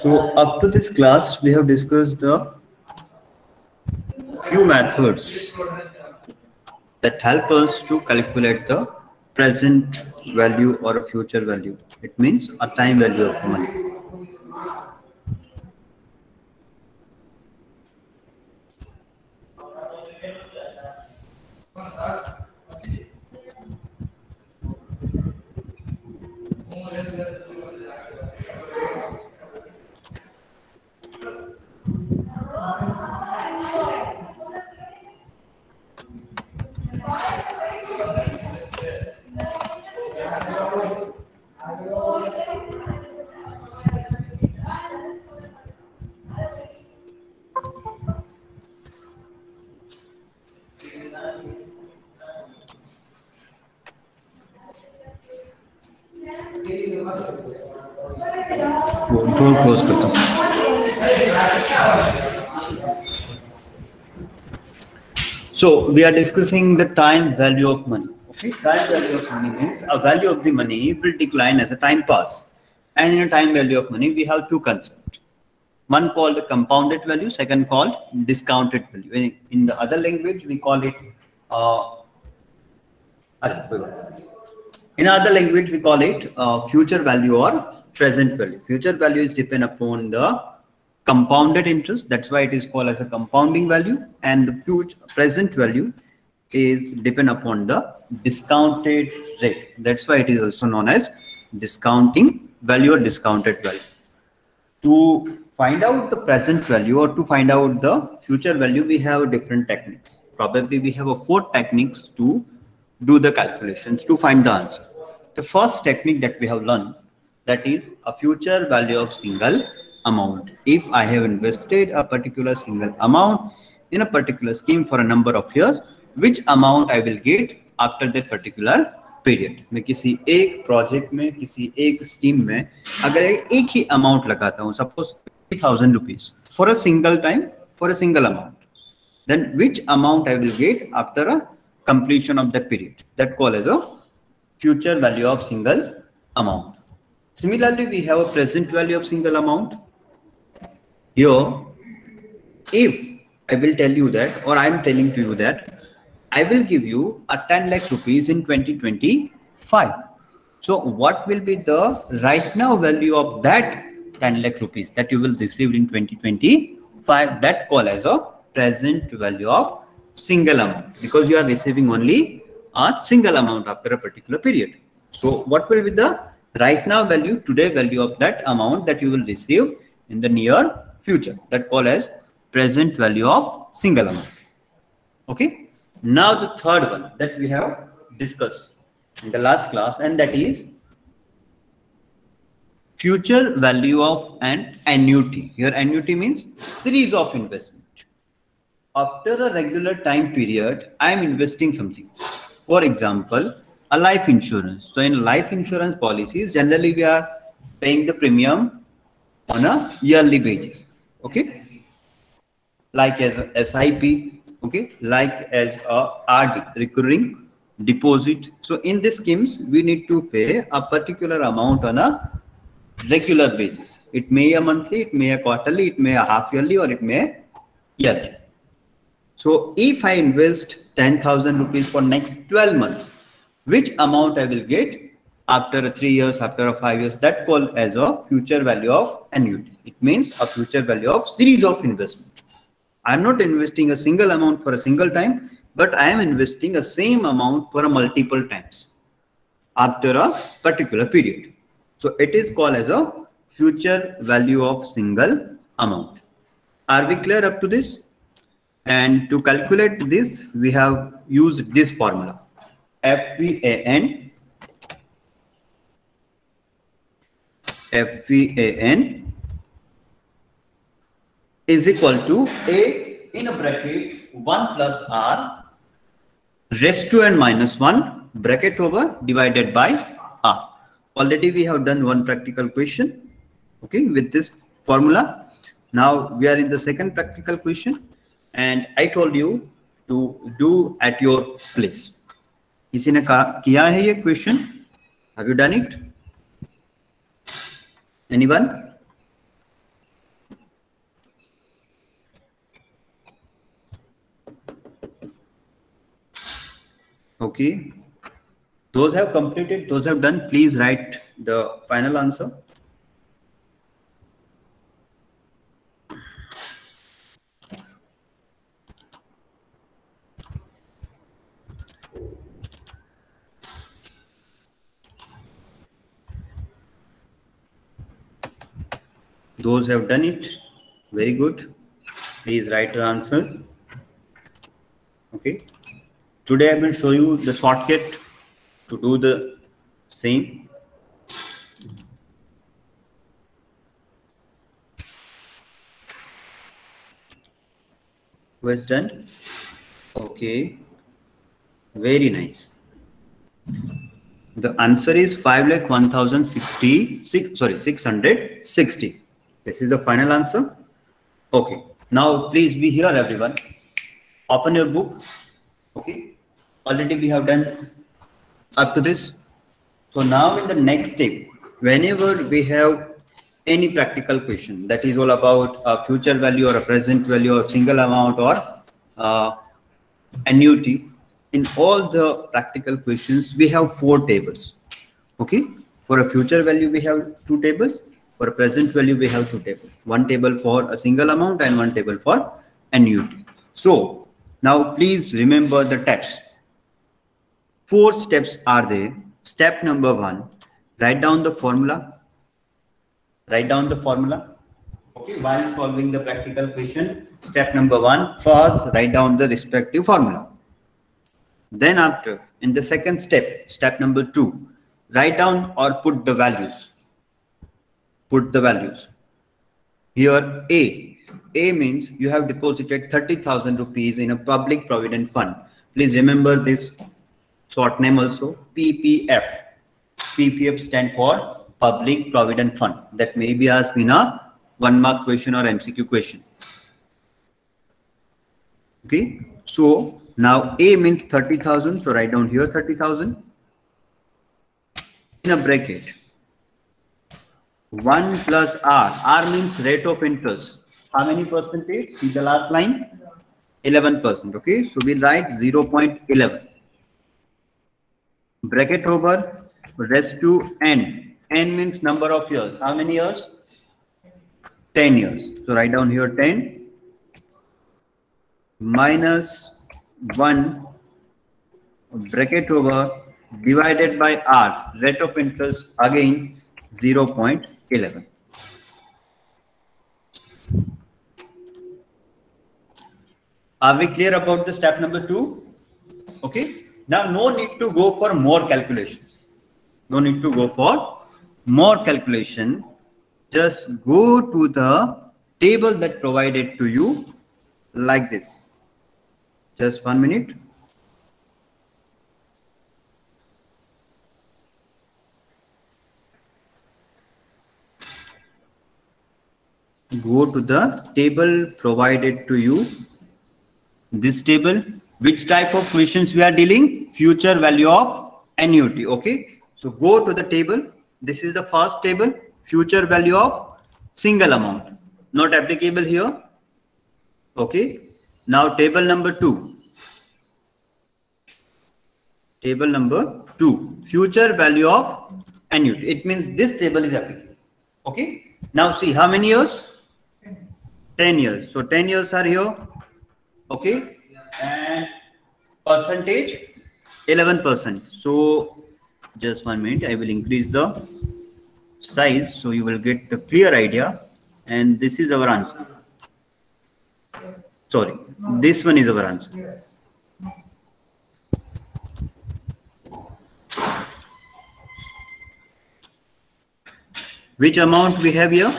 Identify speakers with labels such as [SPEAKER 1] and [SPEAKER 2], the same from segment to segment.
[SPEAKER 1] So up to this class, we have discussed the few methods that help us to calculate the present value or a future value. It means a time value of money. Close करता हूँ. So we are discussing the time value of money. Okay, time value of money means a value of the money will decline as the time pass. And in a time value of money, we have two concepts. One called compounded value, second called discounted value. In the other language, we call it future value or present value. Future value is depend upon the compounded interest. That's why it is called as a compounding value. And the future present value is depend upon the discounted rate. That's why it is also known as discounting value or discounted value. To find out the present value or to find out the future value, we have different techniques. Probably we have 4 techniques to do the calculations to find the answer. The first technique that we have learned, that is a future value of single amount. If I have invested a particular single amount in a particular scheme for a number of years, which amount I will get after that particular period. मैं किसी एक project में किसी एक scheme में अगर एक ही amount लगाता हूँ, suppose 3,000 rupees for a single time for a single amount, then which amount I will get after a completion of that period, that called as a future value of single amount. Similarly, we have a present value of single amount. Here, if I will tell you that, or I am telling to you that I will give you a 10 lakh rupees in 2025. So what will be the right now value of that 10 lakh rupees that you will receive in 2025? That call as a present value of single amount, because you are receiving only a single amount after a particular period. So what will be the right now value, today value of that amount that you will receive in the near future? That call as present value of single amount. Okay. Now the third one that we have discussed in the last class, and that is future value of an annuity. Here annuity means series of investment. After a regular time period, I am investing something. For example, a life insurance. So in life insurance policies, generally we are paying the premium on a yearly basis. Okay. Like as a SIP. Okay, like as a RD, recurring deposit. So in these schemes, we need to pay a particular amount on a regular basis. It may a monthly, it may a quarterly, it may a half yearly, or it may yearly. So if I invest 10,000 rupees for next 12 months, which amount I will get after 3 years, after 5 years, that called as a future value of annuity. It means a future value of series of investment. I'm not investing a single amount for a single time, but I am investing a same amount for a multiple times after a particular period. So it is called as a future value of single amount. Are we clear up to this? And to calculate this, we have used this formula. FVAN is equal to A in a bracket 1 plus R raised to n minus 1 bracket over divided by R. Already we have done one practical question, okay, with this formula. Now we are in the second practical question, and I told you to do at your place. किसी ने किया है ये question? Have you done it? Anyone? Okay. Those have completed, those have done, please write the final answer. Those have done it. Very good. Please write the answers. Okay. Today I will show you the shortcut to do the same. Who has done? Okay. Very nice. The answer is 660. This is the final answer. Okay. Now please be here, everyone. Open your book. Okay. Already we have done up to this. So now in the next step, whenever we have any practical question that is all about a future value or a present value or single amount or annuity, in all the practical questions, we have 4 tables. Okay. For a future value, we have 2 tables. For a present value, we have 2 tables. 1 table for a single amount and 1 table for annuity. So now please remember the text. 4 steps are there. Step number 1, write down the formula. Write down the formula. Okay, while solving the practical question, step number 1, first write down the respective formula. Then after, in the second step, step number 2, write down or put the values. Put the values. Here A means you have deposited 30,000 rupees in a public provident fund. Please remember this short name also, PPF. PPF stand for Public Provident Fund. That may be asked in a 1-mark question or MCQ question. Okay, so now A means 30,000, so write down here 30,000 in a bracket. 1 plus R. R means rate of interest. How many percentage? See the last line? 11%. Okay, so we'll write 0.11. Bracket over, rest to N. N means number of years. How many years? 10 years. So write down here 10 minus 1 bracket over divided by R. Rate of interest again 0.11. Are we clear about the step number 2? Okay. Now, no need to go for more calculation. No need to go for more calculation. Just go to the table that provided to you like this. Just 1 minute. Go to the table provided to you. This table. Which type of questions we are dealing? Future value of annuity. Okay. So go to the table. This is the first table. Future value of single amount. Not applicable here. Okay. Now table number 2. Table number 2. Future value of annuity. It means this table is applicable. Okay. Now see how many years? 10 years. So 10 years are here. Okay. And percentage 11%. So just 1 minute, I will increase the size so you will get the clear idea. And this is our answer. Sorry, this one is our answer. Which amount we have here?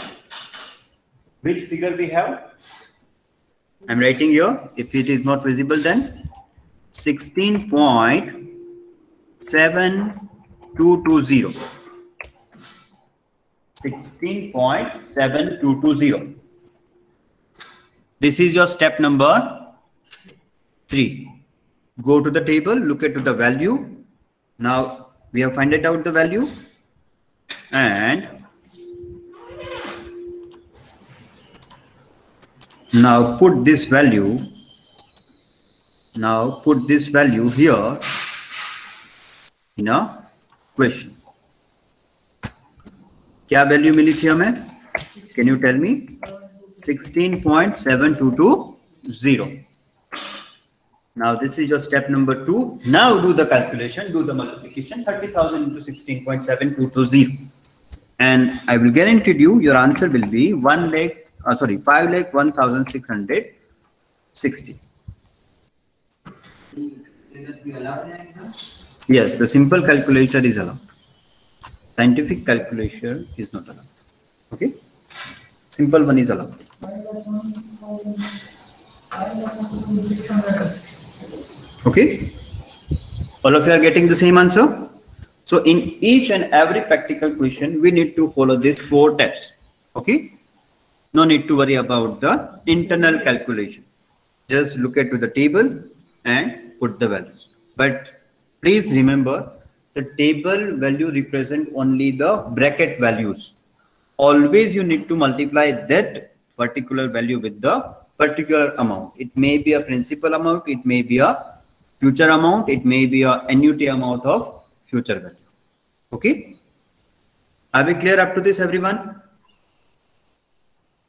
[SPEAKER 1] Which figure we have? I'm writing here. If it is not visible, then 16.7220. 16.7220. This is your step number 3. Go to the table, look at the value. Now we have found out the value, and now put this value. Now put this value here in a question. क्या value मिली थी हमें? Can you tell me? 16.7220. Now this is your step number 2. Now do the calculation, do the multiplication. 30,000 into 16.7220. And I will guarantee you your answer will be 5,01,660. Yes, the simple calculator is allowed. Scientific calculation is not allowed. Okay, simple one is allowed. Okay, all of you are getting the same answer. So in each and every practical question we need to follow these 4 steps. Okay, no need to worry about the internal calculation. Just look at the table and put the values. But please remember, the table value represent only the bracket values. Always you need to multiply that particular value with the particular amount. It may be a principal amount, it may be a future amount, it may be a annuity amount of future value. Okay, are we clear up to this, everyone?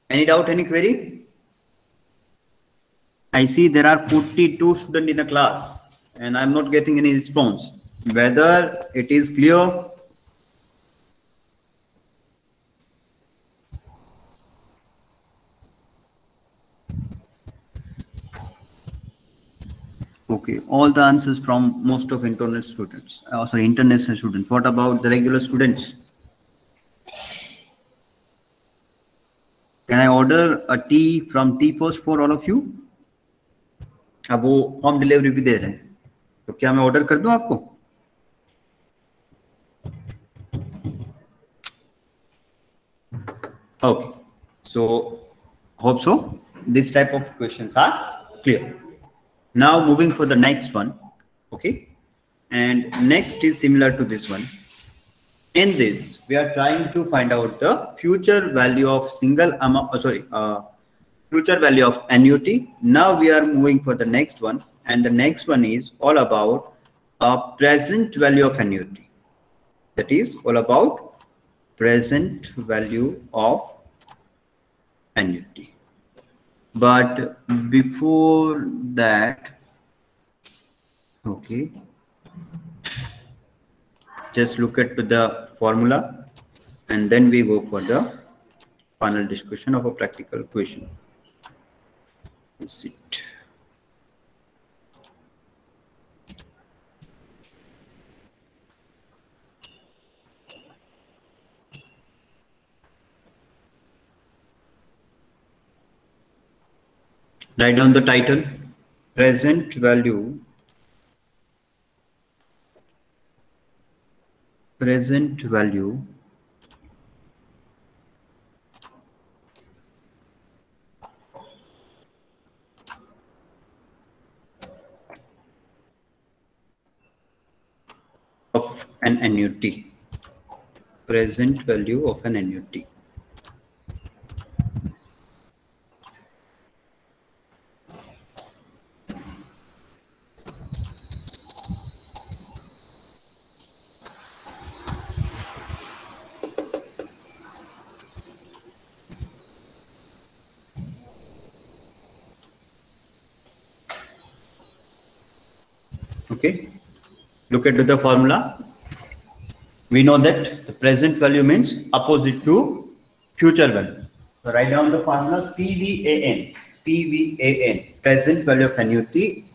[SPEAKER 1] Any doubt, any query? I see there are 42 students in a class and I'm not getting any response. Whether it is clear? Okay, all the answers from most of international students. International students. What about the regular students? Can I order a tea from Tea Post for all of you? अब वो home delivery भी दे रहे हैं, तो क्या मैं order कर दूं आपको? Okay, so hope so this type of questions are clear. Now moving for the next one. Okay, and next is similar to this one. In this we are trying to find out the future value of future value of annuity. Now we are moving for the next one, and the next one is all about a present value of annuity. That is all about present value of annuity. But before that, okay, just look at the formula and then we go for the final discussion of a practical question. Is it? Write down the title, present value of an annuity. Present value of an annuity. Okay, look at the formula. We know that the present value means opposite to future value. So write down the formula PVAN. PVAN, present value of annuity,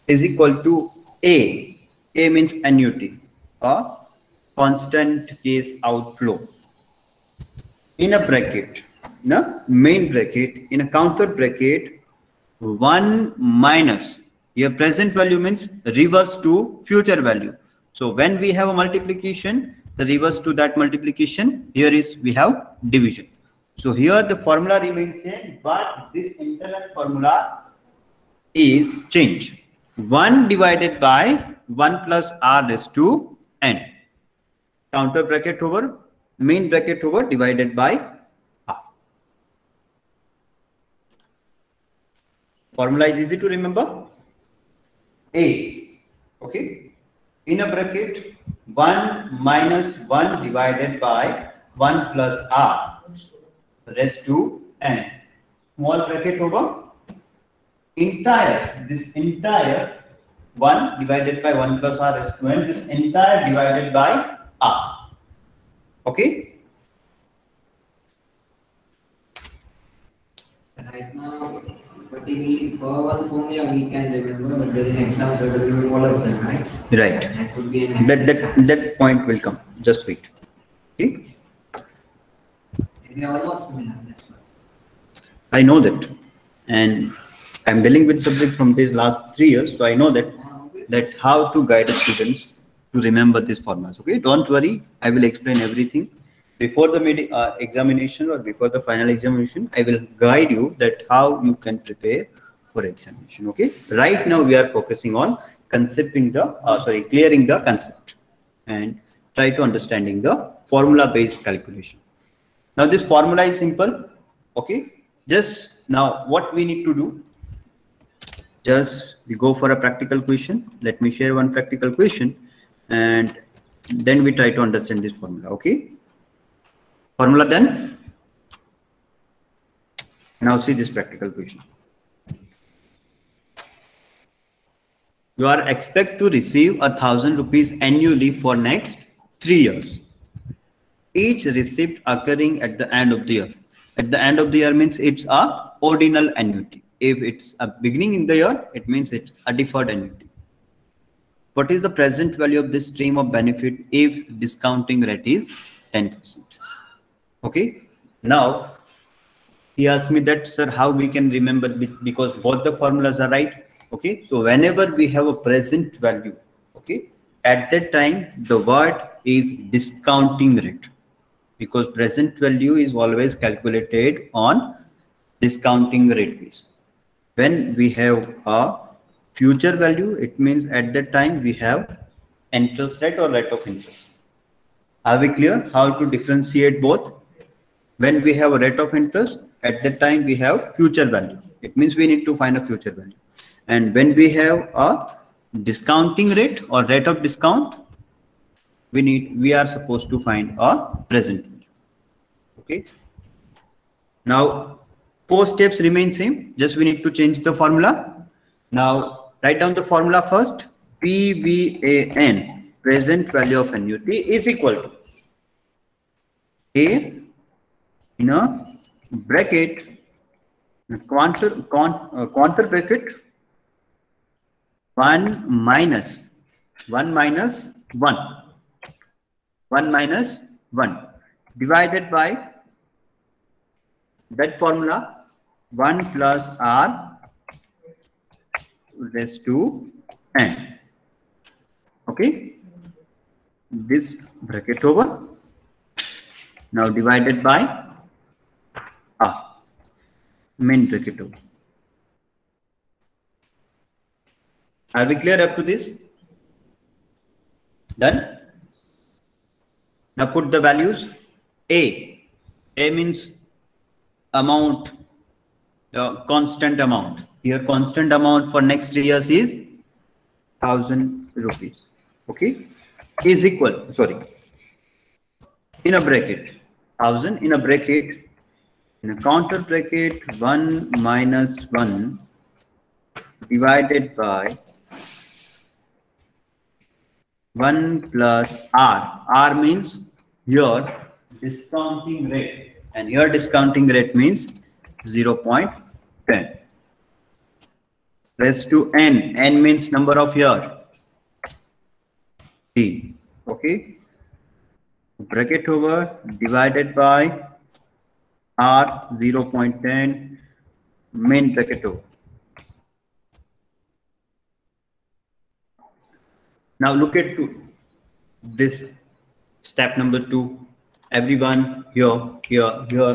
[SPEAKER 1] is equal to A. A means annuity, or constant case outflow. In a bracket, in a main bracket, in a counter bracket, 1 minus. Here present value means reverse to future value. So when we have a multiplication, the reverse to that multiplication, here is we have division. So here the formula remains same, but this internal formula is changed. 1 divided by 1 plus r raised to n. Counter bracket over, main bracket over, divided by r. Formula is easy to remember. A, okay, in a bracket 1 minus 1 divided by 1 plus r raised to n. Small bracket over this entire 1 divided by 1 plus r raised to n, this entire divided by r. Okay?
[SPEAKER 2] Right now, particularly for one formula we can remember, but during exam we will remember all of them, right?
[SPEAKER 1] Right.
[SPEAKER 2] That would be an
[SPEAKER 1] That point will come. Just wait. Okay?
[SPEAKER 2] they are almost similar. That's why.
[SPEAKER 1] I know that, and I'm dealing with subject from these last 3 years, so I know that how to guide the students to remember these formulas. Okay, don't worry, I will explain everything before the examination or before the final examination. I will guide you that how you can prepare for examination. Okay, right now we are focusing on clearing the concept and try to understanding the formula based calculation. Now this formula is simple. Okay, just now what we need to do, just we go for a practical question. Let me share one practical question and then we try to understand this formula. Okay, formula done. Now see this practical question. You are expect to receive 1,000 rupees annually for next 3 years. Each receipt occurring at the end of the year. At the end of the year means it's a ordinal annuity. If it's a beginning in the year, it means it's a deferred annuity. What is the present value of this stream of benefit if discounting rate is 10%? Okay. Now he asked me that, sir, how we can remember, because both the formulas are right. Okay. So whenever we have a present value, okay, at that time the word is discounting rate, because present value is always calculated on discounting rate base. When we have a future value, it means at that time we have interest rate or rate of interest. Are we clear how to differentiate both? When we have a rate of interest, at that time we have future value. It means we need to find a future value. And when we have a discounting rate or rate of discount, we are supposed to find a present value. Okay. Now 4 steps remain same. Just we need to change the formula. Now write down the formula first. PVAN, present value of annuity, is equal to A in a bracket, quanter bracket, 1 minus 1 divided by that formula 1 plus r raised to n. Okay, this bracket over, now divided by r, main bracket over. Are we clear up to this? Done. Now put the values. A means amount, the constant amount. Here constant amount for next 3 years is 1,000 rupees. Okay, is equal, sorry, in a bracket 1,000, in a bracket, in a counter bracket, 1 minus 1 divided by 1 plus r. R means your discounting rate, and your discounting rate means 0.10 raised to n. N means number of year. T. Okay. Bracket over, divided by r, 0.10, main bracket over. Now look at this step number 2. Everyone here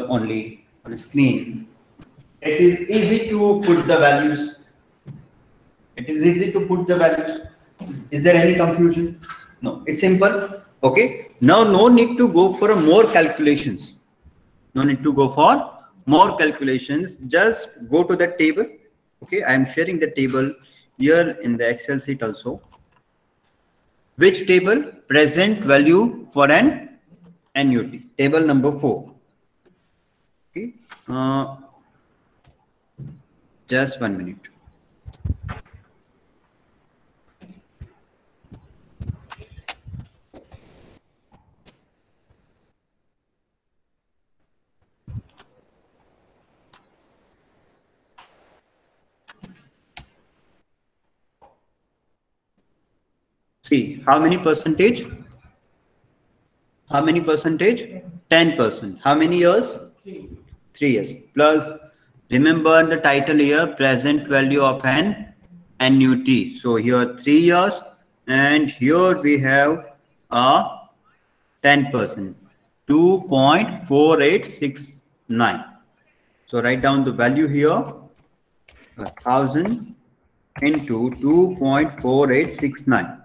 [SPEAKER 1] only on the screen. It is easy to put the values. It is easy to put the values. Is there any confusion? No, it's simple. Okay. Now no need to go for more calculations. No need to go for more calculations. Just go to the table. Okay. I am sharing the table here in the Excel sheet also. Which table? Present value for an annuity. Table number 4. Okay. Just 1 minute. See, how many percentage? How many percentage? 10%. How many years? 3 years. Plus, remember the title here, present value of an annuity. So here 3 years, and here we have a 10%, 2.4869. So write down the value here, 1000 into 2.4869.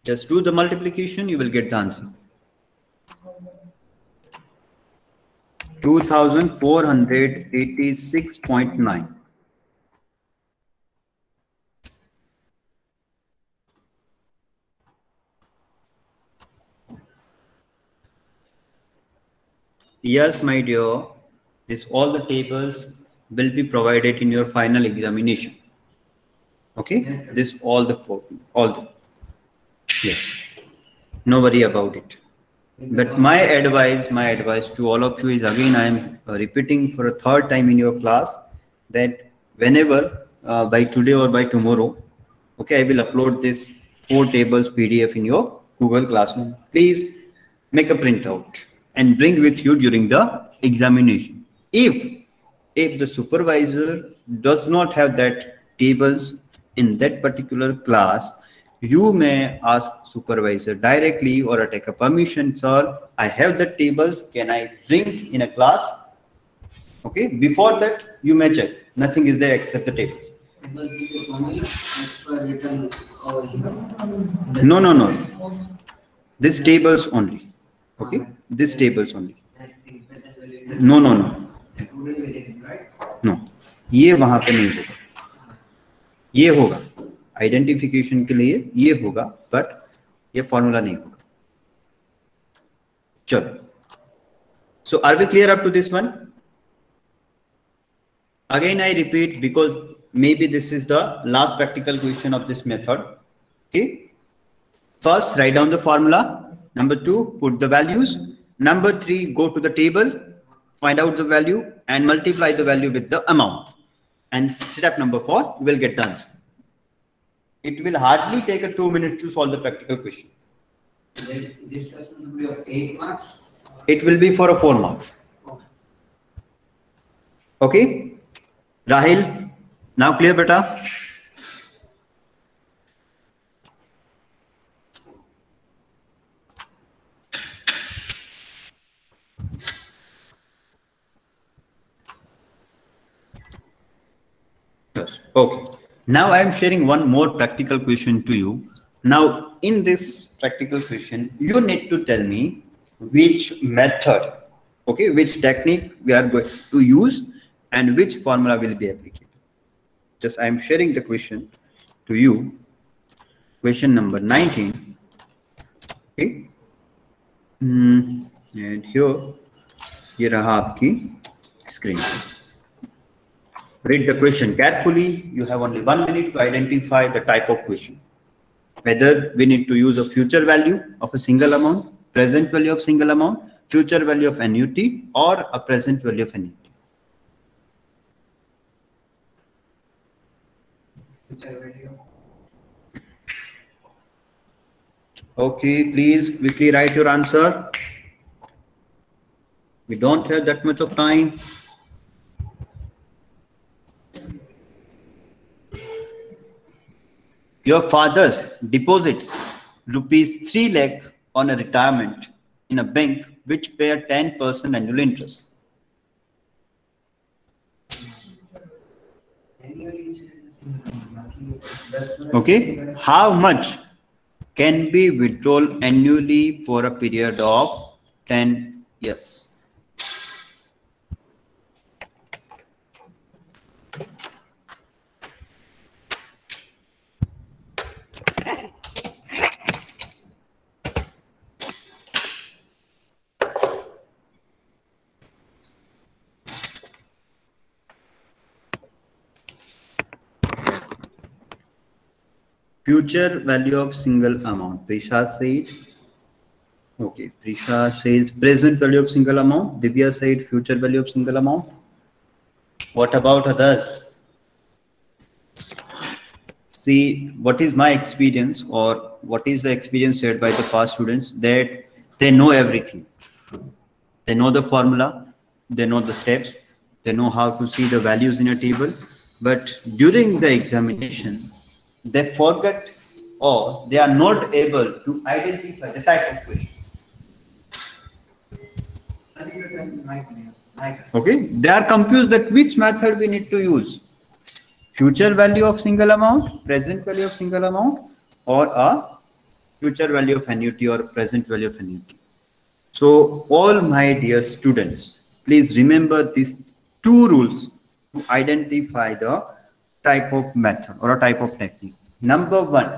[SPEAKER 1] Just do the multiplication, you will get the answer. 2486.9. Yes, my dear, this all the tables will be provided in your final examination. Okay, this all the yes, no worry about it. But my advice to all of you is, again, I am repeating for a third time in your class, that whenever by today or by tomorrow, okay, I will upload this 4 tables PDF in your Google Classroom. Please make a printout and bring with you during the examination. If the supervisor does not have that tables in that particular class, you may ask supervisor directly or take a permission, sir, I have the tables, can I bring in a class? Okay, before that you may check, nothing is there except the table. No, this tables only. Okay, this tables only. No, ये वहां पे नहीं होगा, ये होगा identification के लिए, ये होगा, बट ये फॉर्मूला नहीं होगा. चलो, so are we clear up to this one? Again I repeat, because maybe this is the last practical question of this method. Okay, first write down the formula. Number 2, put the values. Number 3, go to the table, find out the value and multiply the value with the amount. And step number 4, you will get the answer. It will hardly take 2 minutes to solve the practical question.
[SPEAKER 2] This question will be of 8 marks?
[SPEAKER 1] It will be for 4 marks. Okay? Rahil, now clear, beta? Yes. Okay. Now I am sharing one more practical question to you. Now in this practical question, you need to tell me which method, okay, which technique we are going to use and which formula will be applicable. Just I am sharing the question to you. Question number 19. Okay. And here, ये रहा आपकी screen. Read the question carefully. You have only 1 minute to identify the type of question. Whether we need to use a future value of a single amount, present value of single amount, future value of annuity, or a present value of annuity. Okay, please quickly write your answer. We don't have that much of time. Your father deposits ₹3 lakh on a retirement in a bank which pay a 10% annual interest. Okay, how much can be withdrawn annually for a period of 10 years? future value of single amount. Prisha said, okay, Prisha says present value of single amount. Divya said future value of single amount. What about others? See, what is my experience, or what is the experience shared by the past students, that they know everything. They know the formula, they know the steps, they know how to see the values in a table, but during the examination, they forget or they are not able to identify the type of question. Okay, they are confused that which method we need to use. Future value of single amount, present value of single amount, or a future value of annuity or present value of annuity. So all my dear students, please remember these two rules to identify the type of method or a type of technique. Number one,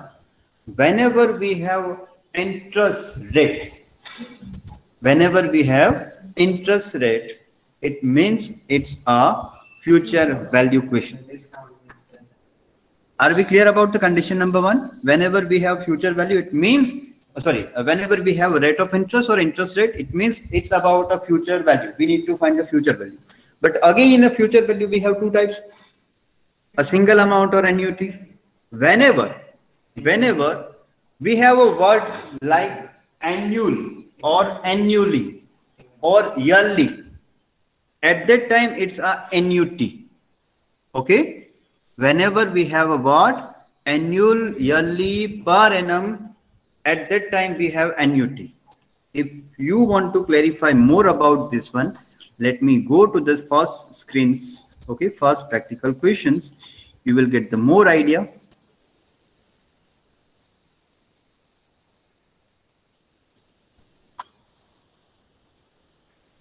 [SPEAKER 1] whenever we have interest rate, it means it's a future value question. Are we clear about the condition number one? Whenever we have future value, it means, whenever we have rate of interest or interest rate, it means it's about a future value. We need to find the future value. But again, in a future value, we have two types, a single amount or annuity. Whenever we have a word like annual or annually or yearly, at that time, it's a annuity. Okay. Whenever we have a word annual, yearly, per annum, at that time we have annuity. If you want to clarify more about this one, let me go to this first screens. Okay, first practical questions. You will get the more idea.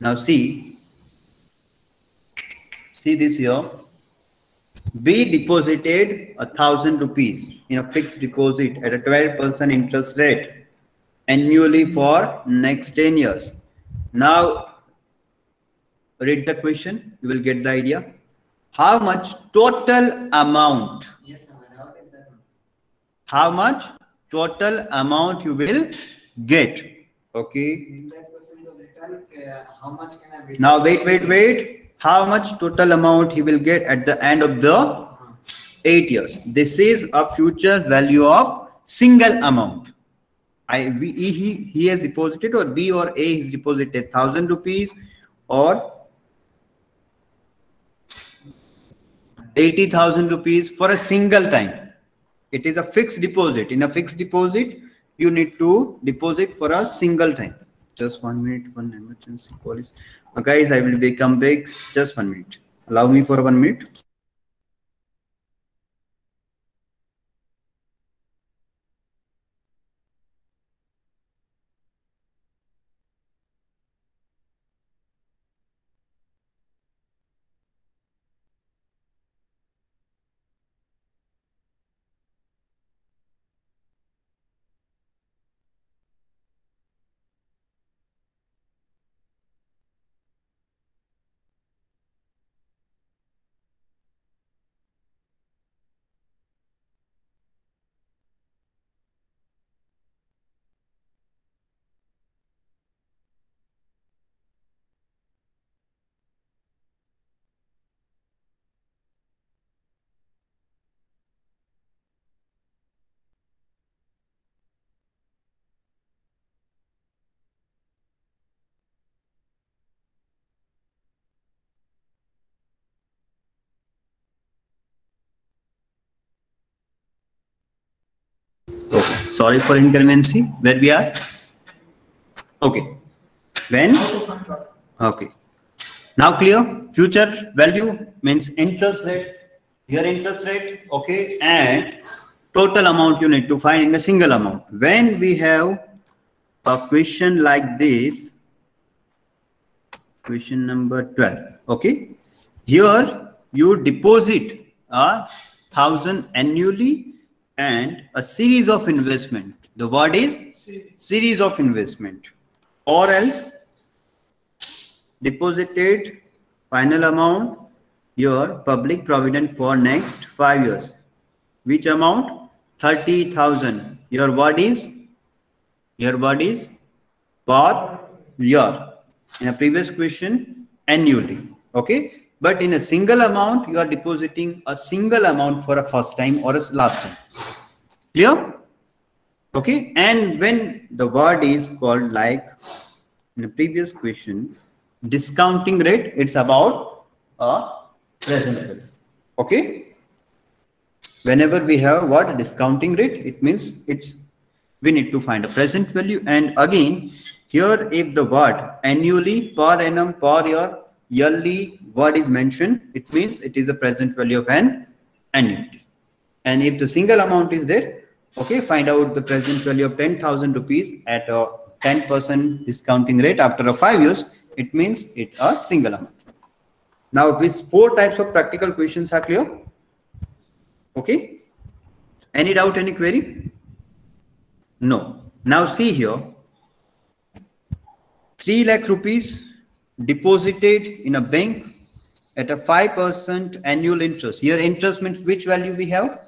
[SPEAKER 1] Now see this here. We deposited 1,000 rupees in a fixed deposit at a 12% interest rate annually for next 10 years. Now read the question, you will get the idea. How much total amount? Yes, how much total amount you will get? Okay.
[SPEAKER 2] How much can I?
[SPEAKER 1] Now wait. How much total amount he will get at the end of the 8 years? This is a future value of single amount. He has deposited, or B or A has deposited 1,000 rupees or 80,000 rupees for a single time. It is a fixed deposit. In a fixed deposit, you need to deposit for a single time. Just 1 minute, one emergency call is. Guys, I will become back. Just 1 minute. Allow me for 1 minute. Okay. Sorry for inconvenience. Where we are? Okay. When? Okay. Now clear? Future value means interest rate. Here interest rate. Okay. And total amount you need to find in a single amount. When we have a question like this, question number 12. Okay. Here you deposit 1,000 annually and a series of investment. The word is series of investment, or else deposited final amount your public provident for next 5 years. Which amount? 30,000. Your word is per year. In a previous question, annually. Okay, but in a single amount, you are depositing a single amount for a first time or a last time. Clear? Okay, and when the word is called, like in the previous question, discounting rate, it's about a present value. Okay, whenever we have what discounting rate, it means we need to find a present value. And again, here if the word annually, per annum, per year, yearly word is mentioned, it means it is a present value of an annuity. And if the single amount is there, okay, find out the present value of 10,000 rupees at a 10% discounting rate after 5 years, it means it's a single amount. Now these 4 types of practical questions are clear. Okay, any doubt, any query? No. Now see here, 3 lakh rupees deposited in a bank at a 5% annual interest. Here interest means which value we have?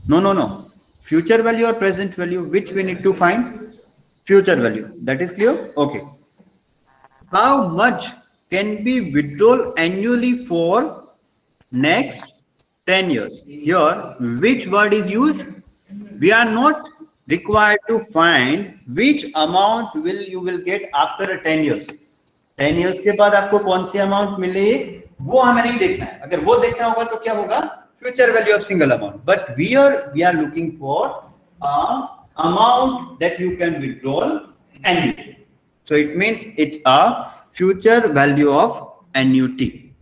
[SPEAKER 1] No. Future value or present value, which we need to find? Future value. That is clear? Okay. How much can be withdrawn annually for next 10 years? Here, which word is used? We are not required to find which amount you will get after 10 years. 10 years के बाद आपको कौन सी amount मिले वो हमें नहीं देखना है. अगर वो देखना होगा तो क्या होगा? Future value of single amount. But we are looking for amount that you can withdraw annually. So it means it's a future value of annuity.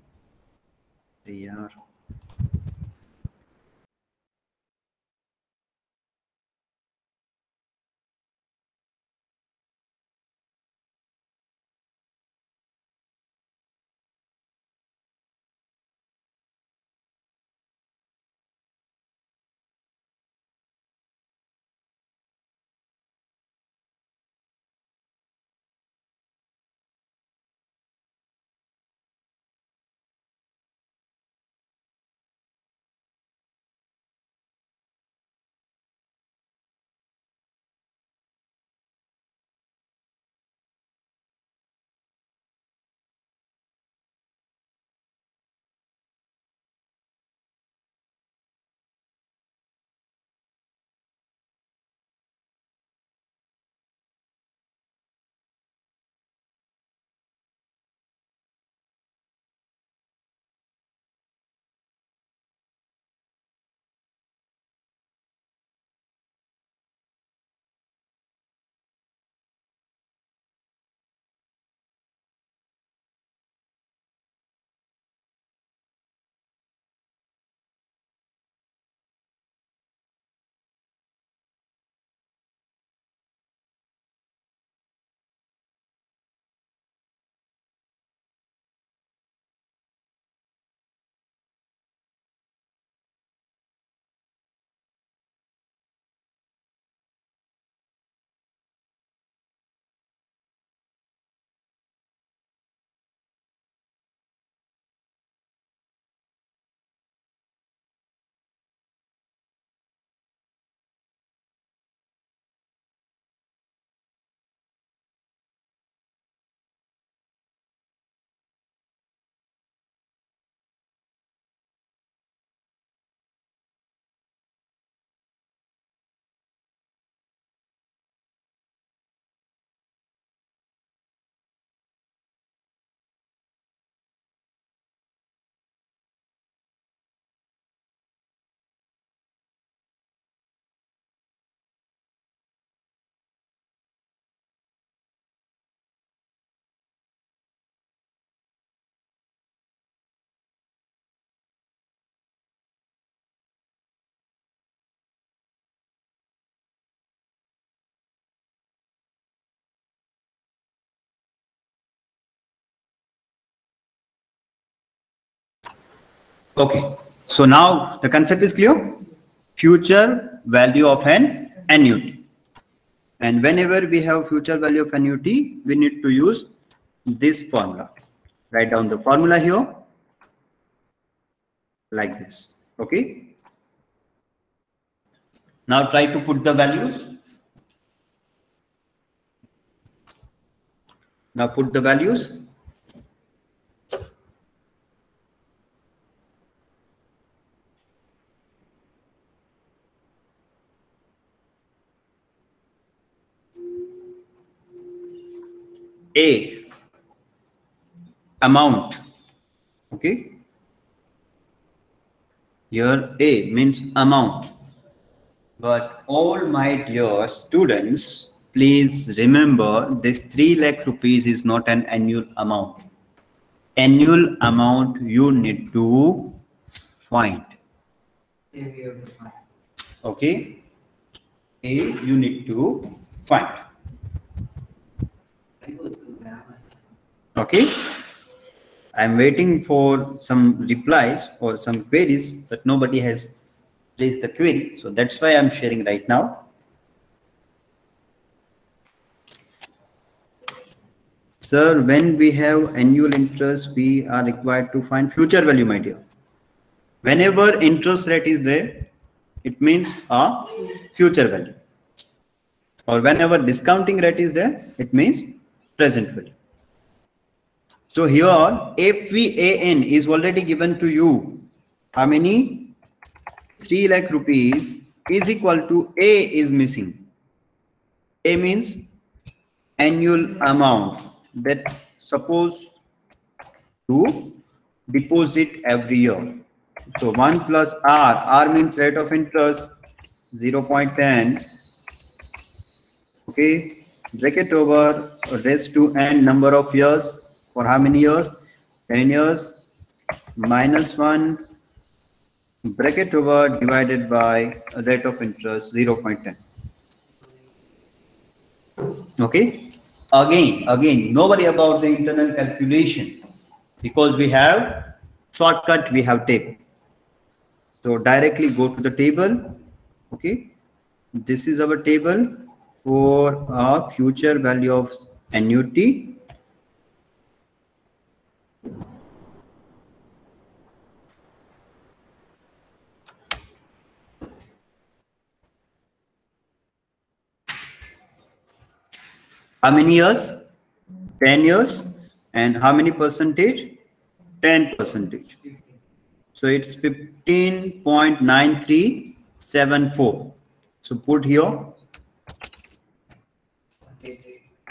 [SPEAKER 1] Okay, so now the concept is clear. Future value of an annuity. And whenever we have future value of annuity, we need to use this formula. Write down the formula here like this. Okay. Now try to put the values. Now put the values. A, amount. Okay. Here A means amount. But all my dear students, please remember this 3 lakh rupees is not an annual amount. Annual amount you need to find. Okay. A you need to find. Okay. I'm waiting for some replies or some queries, but nobody has raised the query. So that's why I'm sharing right now. Sir, when we have annual interest, we are required to find future value, my dear. Whenever interest rate is there, it means a future value. Or whenever discounting rate is there, it means present value. So here FVAN is already given to you. How many? 3 lakh rupees is equal to A is missing. A means annual amount that supposed to deposit every year. So 1 plus R. R means rate of interest 0.10. Okay. Bracket over raised to n number of years. For how many years? 10 years minus 1 bracket over divided by rate of interest 0.10. Okay. Again, no worry about the internal calculation because we have shortcut, we have table. So directly go to the table. Okay. This is our table for a future value of annuity. How many years? 10 years. And how many percentage? 10%. So it's 15.9374. So put here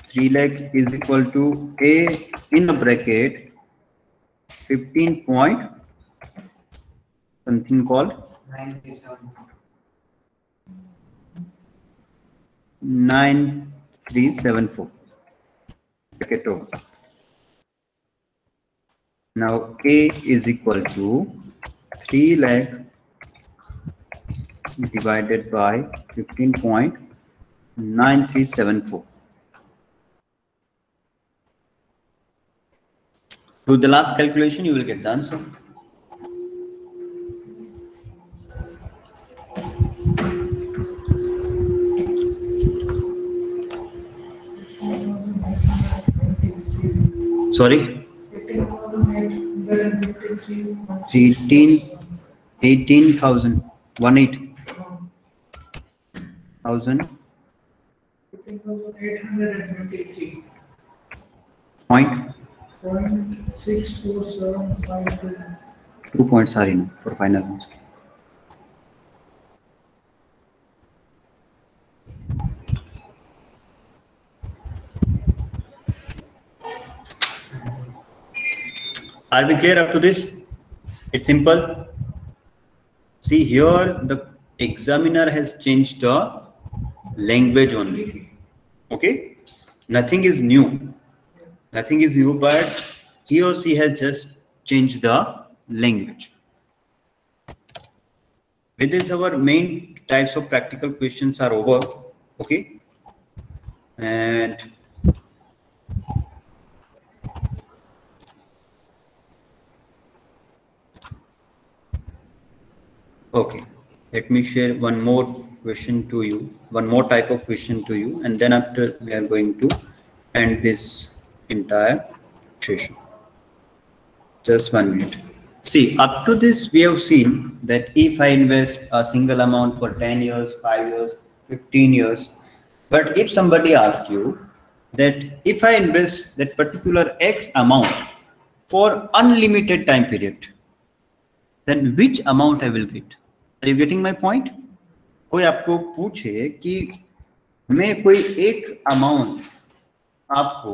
[SPEAKER 1] 3 lakh is equal to A in a bracket 15 point something called 9374 bracket over. Now A is equal to 3 lakh divided by 15.9374. Do the last calculation, you will get the answer. Sorry? 18,000. 18,000.
[SPEAKER 3] 15,823.
[SPEAKER 1] Point.
[SPEAKER 3] 0.6475.
[SPEAKER 1] 2 points are in for final answer. Are we clear up to this? It's simple. See here, the examiner has changed the language only. Okay? Nothing is new. Nothing is new, but he or she has just changed the language. With this, our main types of practical questions are over. Okay? And okay, let me share one more question to you, one more type of question to you, and then after we are going to end this entire session. Just 1 minute. See, up to this, we have seen that if I invest a single amount for 10 years, 5 years, 15 years, but if somebody asks you that if I invest that particular X amount for unlimited time period, then which amount I will get? Are you getting my point? कोई आपको पूछे कि मैं कोई एक amount आपको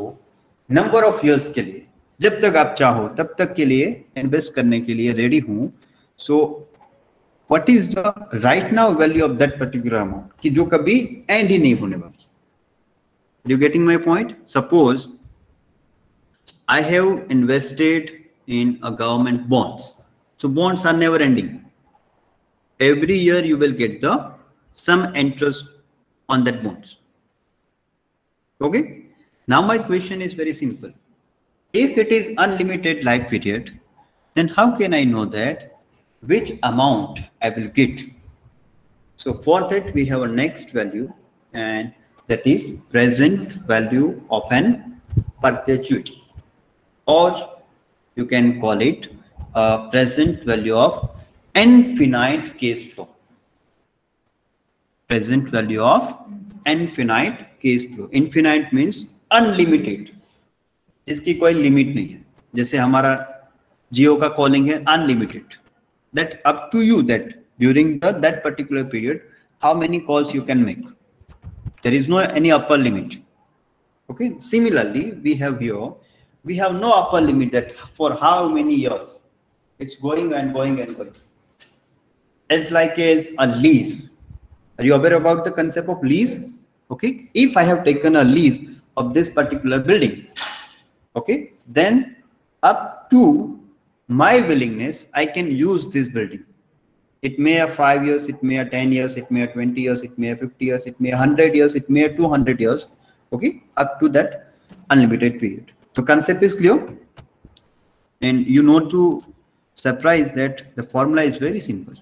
[SPEAKER 1] number of years के लिए जब तक आप चाहो तब तक के लिए इन्वेस्ट करने के लिए रेडी हूं, so what is the right now value of that particular amount कि जो कभी एंड ही नहीं होने वाली. You getting my point? Suppose I have invested in a government bonds. So bonds are never ending. Every year you will get the some interest on that bonds. Okay. Now my question is very simple. If it is unlimited life period, then how can I know that which amount I will get? So for that we have a next value, and that is present value of an perpetuity, or you can call it present value of infinite case flow. Present value of infinite case flow. Infinite means unlimited, इसकी कोई limit नहीं है. जैसे हमारा जियो का calling है unlimited. That up to you that during that particular period how many calls you can make. There is no any upper limit. Okay. Similarly, we have here, we have no upper limit that for how many years. It's going and going and going. It's like as a lease. Are you aware about the concept of lease? Okay. If I have taken a lease of this particular building, okay, then up to my willingness, I can use this building. It may have 5 years, it may have 10 years, it may have 20 years, it may have 50 years, it may have 100 years, it may have 200 years. Okay. Up to that unlimited period. The concept is clear. And you know to surprise that the formula is very simple.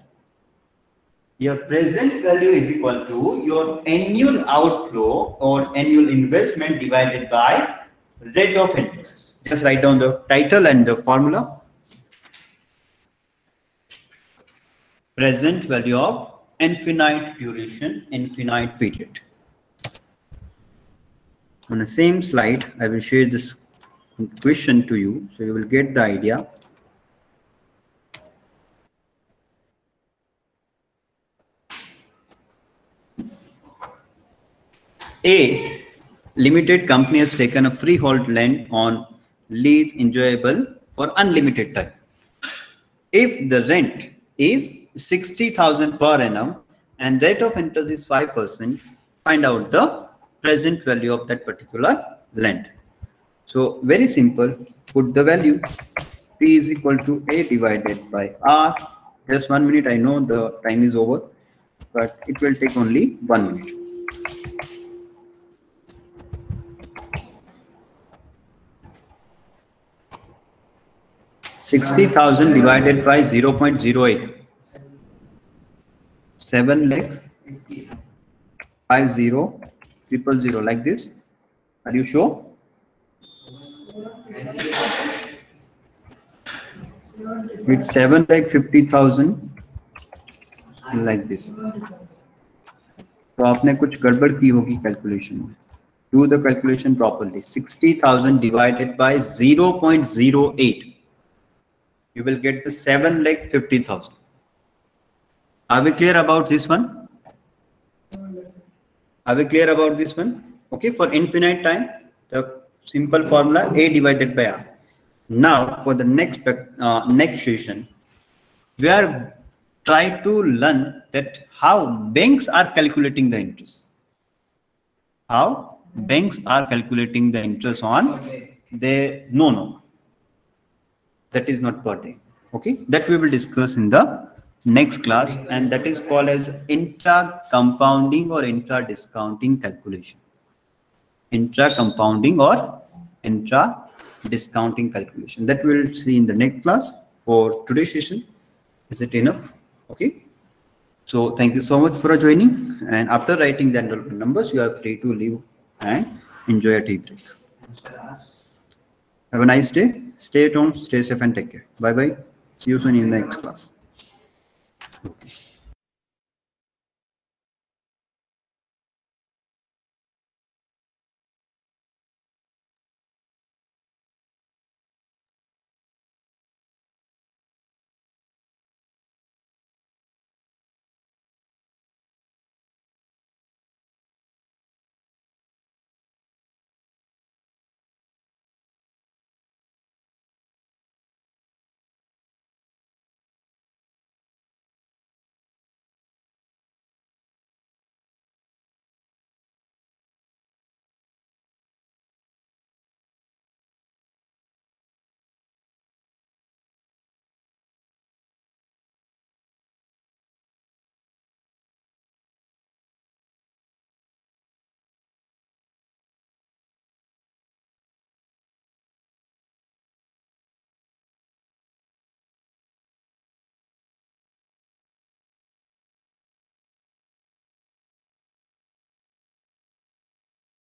[SPEAKER 1] Your present value is equal to your annual outflow or annual investment divided by rate of interest. Just write down the title and the formula. Present value of infinite duration, infinite period. On the same slide, I will share this question to you, so you will get the idea. A limited company has taken a freehold land on lease enjoyable for unlimited time. If the rent is 60,000 per annum and rate of interest is 5%, find out the present value of that particular land. So very simple, put the value. P is equal to A divided by R. Just 1 minute, I know the time is over, but it will take only 1 minute. 60,000 divided by 0.08. 7 lakh 50,000 like this. Are you sure? With 7 lakh 50,000 like this. तो आपने कुछ गड़बड़ की होगी calculation में. Do the calculation properly. 60,000 divided by 0.08. You will get the 7 lakh 50,000. Are we clear about this one? Are we clear about this one? Okay, for infinite time, the simple formula A divided by R. Now for the next session, we are trying to learn that how banks are calculating the interest. How banks are calculating the interest on their no. That is not per day. Okay, that we will discuss in the next class, and that is called as intra-compounding or intra-discounting calculation. Intra-compounding or intra-discounting calculation. That we will see in the next class. For today's session, is it enough? Okay. So thank you so much for joining. And after writing the enrollment numbers, you are free to leave and enjoy a tea break. Have a nice day. Stay at home, stay safe, and take care. Bye bye. See you soon in the next class.
[SPEAKER 4] Okay.